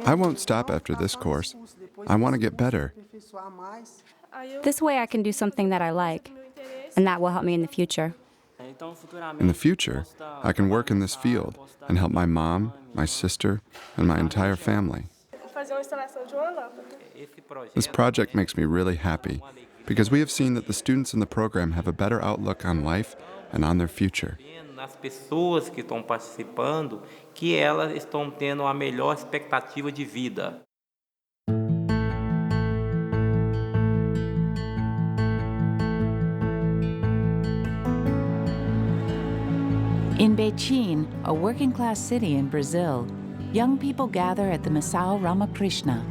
I won't stop after this course. I want to get better. This way I can do something that I like, and that will help me in the future. In the future, I can work in this field and help my mom, my sister, and my entire family. This project makes me really happy because we have seen that the students in the program have a better outlook on life and on their future. Nas pessoas que estão participando, que elas estão tendo a melhor expectativa de vida. In Betim, a working-class city in Brazil, young people gather at the Missão Ramakrishna.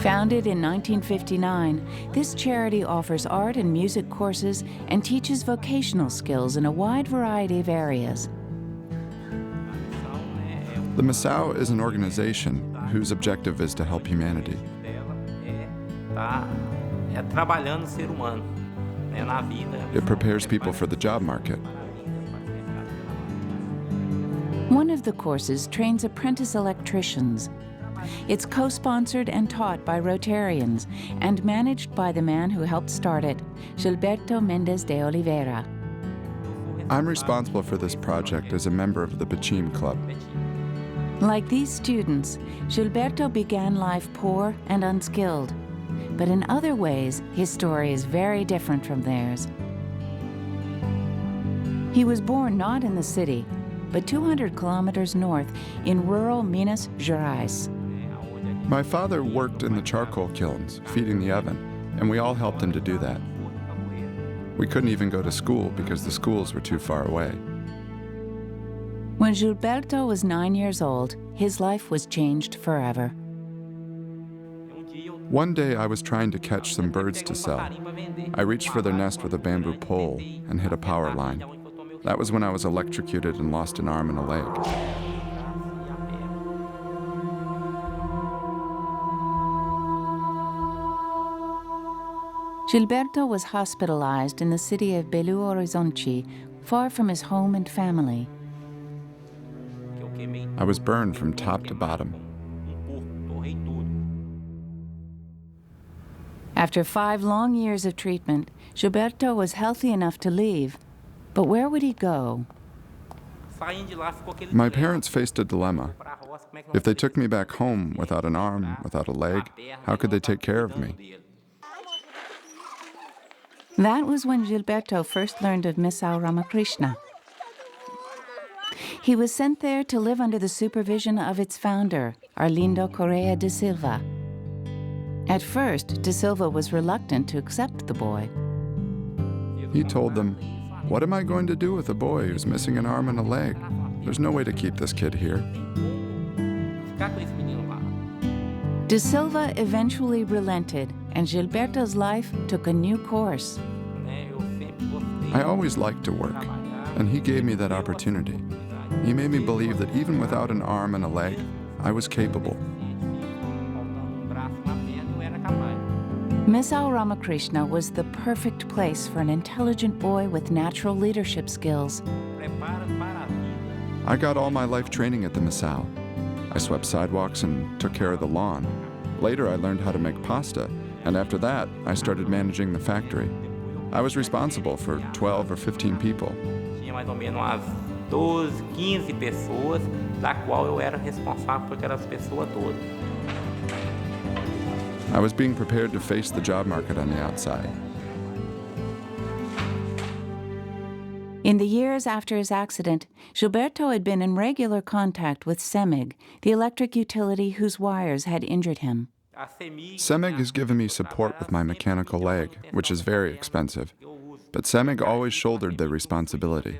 Founded in 1959, this charity offers art and music courses and teaches vocational skills in a wide variety of areas. The Missão is an organization whose objective is to help humanity. Trabalhando o ser humano, na vida. It prepares people for the job market. One of the courses trains apprentice electricians. It's co-sponsored and taught by Rotarians and managed by the man who helped start it, Gilberto Mendes de Oliveira. I'm responsible for this project as a member of the Betim Club. Like these students, Gilberto began life poor and unskilled. But in other ways, his story is very different from theirs. He was born not in the city, but 200 kilometers north in rural Minas Gerais. My father worked in the charcoal kilns, feeding the oven, and we all helped him to do that. We couldn't even go to school because the schools were too far away. When Gilberto was 9 years old, his life was changed forever. One day I was trying to catch some birds to sell. I reached for their nest with a bamboo pole and hit a power line. That was when I was electrocuted and lost an arm and a leg. Gilberto was hospitalized in the city of Belo Horizonte, far from his home and family. I was burned from top to bottom. After 5 long years of treatment, Gilberto was healthy enough to leave. But where would he go? My parents faced a dilemma. If they took me back home without an arm, without a leg, how could they take care of me? That was when Gilberto first learned of Missão Ramakrishna. He was sent there to live under the supervision of its founder, Arlindo Correa de Silva. At first, de Silva was reluctant to accept the boy. He told them, "What am I going to do with a boy who's missing an arm and a leg? There's no way to keep this kid here." De Silva eventually relented, and Gilberto's life took a new course. I always liked to work, and he gave me that opportunity. He made me believe that even without an arm and a leg, I was capable. Missão Ramakrishna was the perfect place for an intelligent boy with natural leadership skills. I got all my life training at the Missão. I swept sidewalks and took care of the lawn. Later, I learned how to make pasta, and after that, I started managing the factory. I was responsible for 12 or 15 people. Tinha mais ou menos umas 12, 15 pessoas, da qual eu era responsável por aquelas pessoas todas. I was being prepared to face the job market on the outside. In the years after his accident, Gilberto had been in regular contact with CEMIG, the electric utility whose wires had injured him. CEMIG has given me support with my mechanical leg, which is very expensive, but CEMIG always shouldered their responsibility.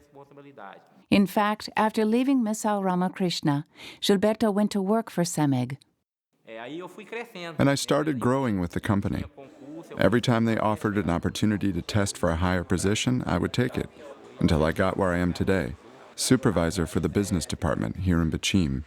In fact, after leaving Missão Ramakrishna, Gilberto went to work for CEMIG. And I started growing with the company. Every time they offered an opportunity to test for a higher position, I would take it, until I got where I am today, supervisor for the business department here in Betim.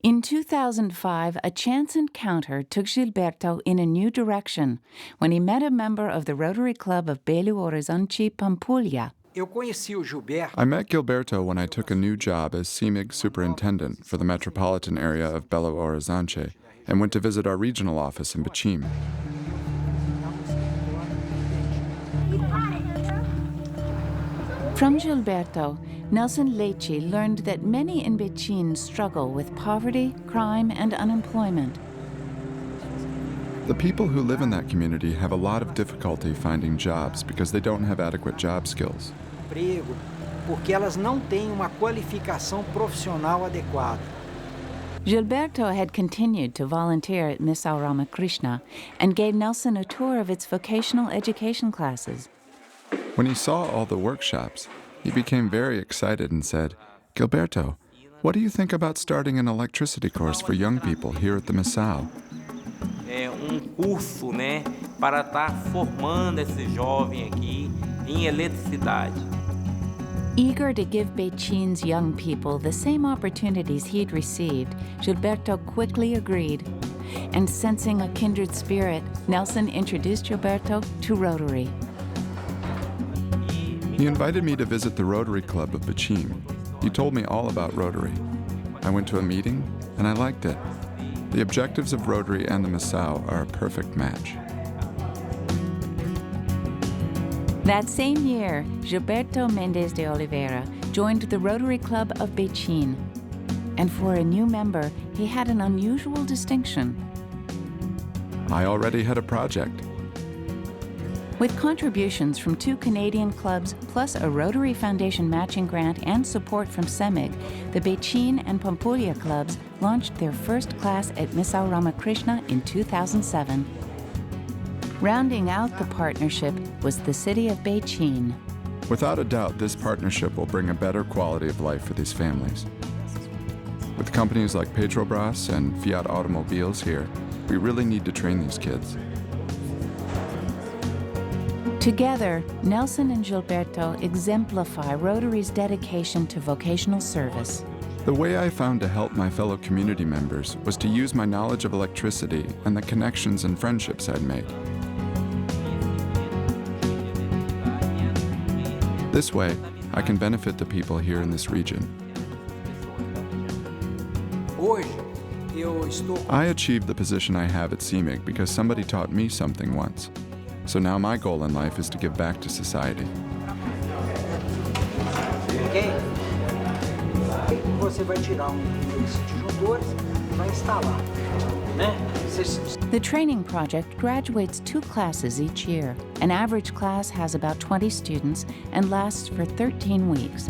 In 2005, a chance encounter took Gilberto in a new direction when he met a member of the Rotary Club of Belo Horizonte, Pampulha. I met Gilberto when I took a new job as CIMIG superintendent for the metropolitan area of Belo Horizonte and went to visit our regional office in Betim. From Gilberto, Nelson Leite learned that many in Betim struggle with poverty, crime, and unemployment. The people who live in that community have a lot of difficulty finding jobs because they don't have adequate job skills. Porque elas não têm uma qualificação profissional adequada. Gilberto had continued to volunteer at Missão Ramakrishna and gave Nelson a tour of its vocational education classes. When he saw all the workshops, he became very excited and said, "Gilberto, what do you think about starting an electricity course for young people here at the Missão?" Curso, né, para estar formando esse jovem aqui em eletricidade. Eager to give Betim's young people the same opportunities he'd received, Gilberto quickly agreed. And sensing a kindred spirit, Nelson introduced Gilberto to Rotary. He invited me to visit the Rotary Club of Betim. He told me all about Rotary. I went to a meeting, and I liked it. The objectives of Rotary and the Missão are a perfect match. That same year, Gilberto Mendes de Oliveira joined the Rotary Club of Betim. And for a new member, he had an unusual distinction. I already had a project. With contributions from 2 Canadian clubs, plus a Rotary Foundation matching grant and support from CIMIG, the Betim and Pampulha clubs launched their first class at Missão Ramakrishna in 2007. Rounding out the partnership was the city of Betim. Without a doubt, this partnership will bring a better quality of life for these families. With companies like Petrobras and Fiat Automobiles here, we really need to train these kids. Together, Nelson and Gilberto exemplify Rotary's dedication to vocational service. The way I found to help my fellow community members was to use my knowledge of electricity and the connections and friendships I'd made. This way, I can benefit the people here in this region. I achieved the position I have at CIMIG because somebody taught me something once. So now my goal in life is to give back to society. Você vai tirar desses disjuntores e vai instalar, né? The training project graduates 2 classes each year. An average class has about 20 students and lasts for 13 weeks.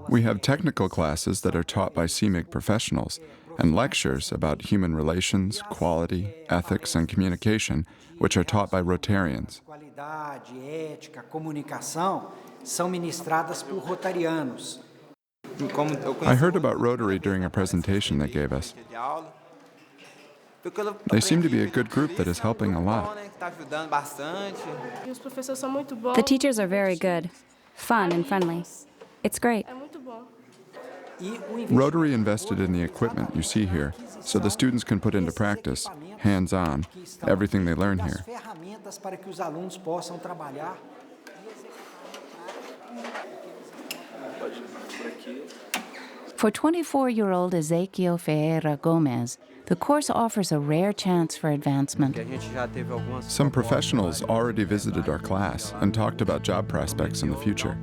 We have technical classes that are taught by CIMIG professionals and lectures about human relations, quality, ethics, and communication, which are taught by Rotarians. Qualidade, ética, comunicação são ministradas por Rotarianos. I heard about Rotary during a presentation they gave us. They seem to be a good group that is helping a lot. The teachers are very good, fun and friendly. It's great. Rotary invested in the equipment you see here, so the students can put into practice, hands-on, everything they learn here. For 24-year-old Ezequiel Ferreira Gomez, the course offers a rare chance for advancement. Some professionals already visited our class and talked about job prospects in the future.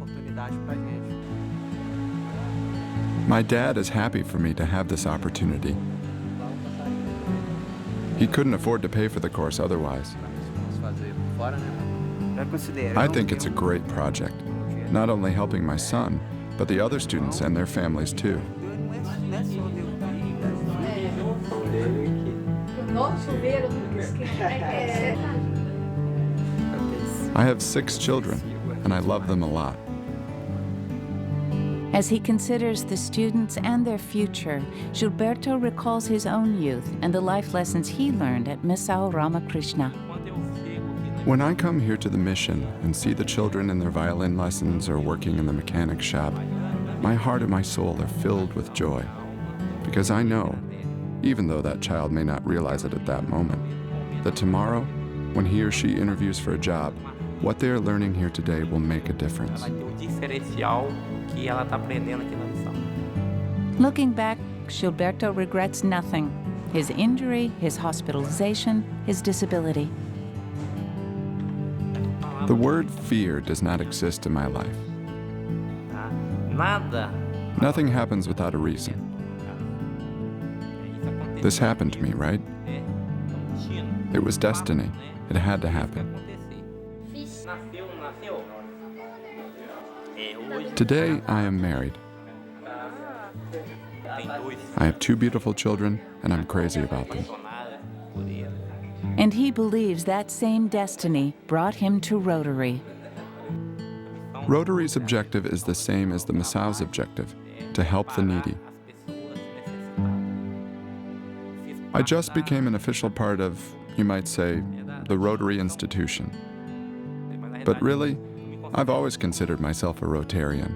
My dad is happy for me to have this opportunity. He couldn't afford to pay for the course otherwise. I think it's a great project, not only helping my son, but the other students and their families too. I have 6 children, and I love them a lot. As he considers the students and their future, Gilberto recalls his own youth and the life lessons he learned at Missão Ramakrishna. When I come here to the mission and see the children in their violin lessons or working in the mechanic shop, my heart and my soul are filled with joy, because I know, even though that child may not realize it at that moment, that tomorrow, when he or she interviews for a job, what they are learning here today will make a difference. Vai ter o diferencial que ela está aprendendo aqui na lição. Looking back, Gilberto regrets nothing: his injury, his hospitalization, his disability. The word fear does not exist in my life. Tá? Nada. Nothing happens without a reason. This happened to me, right? It was destiny. It had to happen. Today, I am married. I have 2 beautiful children, and I'm crazy about them. And he believes that same destiny brought him to Rotary. Rotary's objective is the same as the Missau's objective, to help the needy. I just became an official part of, you might say, the Rotary institution. But really, I've always considered myself a Rotarian.